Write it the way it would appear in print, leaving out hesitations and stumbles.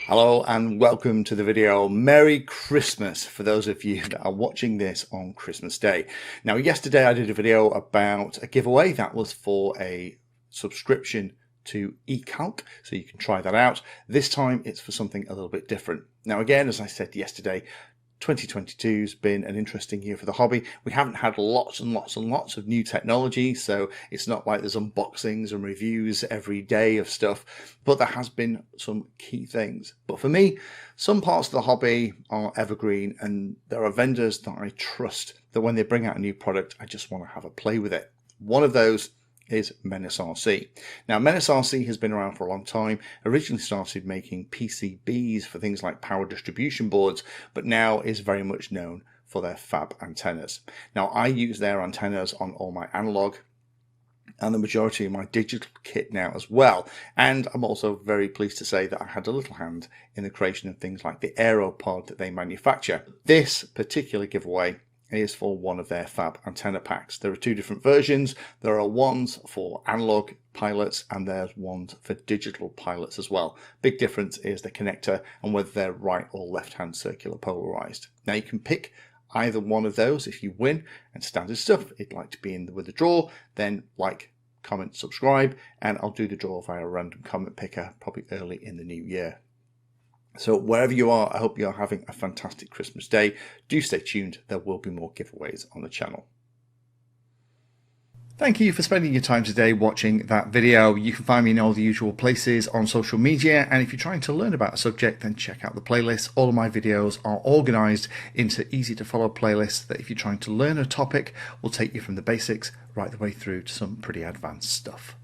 Hello and welcome to the video. Merry Christmas for those of you that are watching this on Christmas Day. Now, yesterday I did a video about a giveaway that was for a subscription to eCalc, so you can try that out. This time it's for something a little bit different. Now, again, as I said yesterday, 2022 has been an interesting year for the hobby. We haven't had lots and lots and lots of new technology, so it's not like there's unboxings and reviews every day of stuff, but there has been some key things. But for me, some parts of the hobby are evergreen, and there are vendors that I trust that when they bring out a new product, I just want to have a play with it. One of those is Menace RC. Now, Menace RC has been around for a long time. Originally started making PCBs for things like power distribution boards, but now is very much known for their fab antennas. Now, I use their antennas on all my analog and the majority of my digital kit now as well. And I'm also very pleased to say that I had a little hand in the creation of things like the AeroPod that they manufacture. This particular giveaway is for one of their fab antenna packs. There are two different versions. There are ones for analog pilots and there's ones for digital pilots as well. Big difference is the connector and whether they're right or left hand circular polarized. Now, you can pick either one of those if you win, and standard stuff. If you'd like to be in with the draw, then like, comment, subscribe, and I'll do the draw via a random comment picker probably early in the new year. So wherever you are, I hope you're having a fantastic Christmas day. Do stay tuned. There will be more giveaways on the channel. Thank you for spending your time today watching that video. You can find me in all the usual places on social media. And if you're trying to learn about a subject, then check out the playlist. All of my videos are organized into easy to follow playlists that if you're trying to learn a topic will take you from the basics right the way through to some pretty advanced stuff.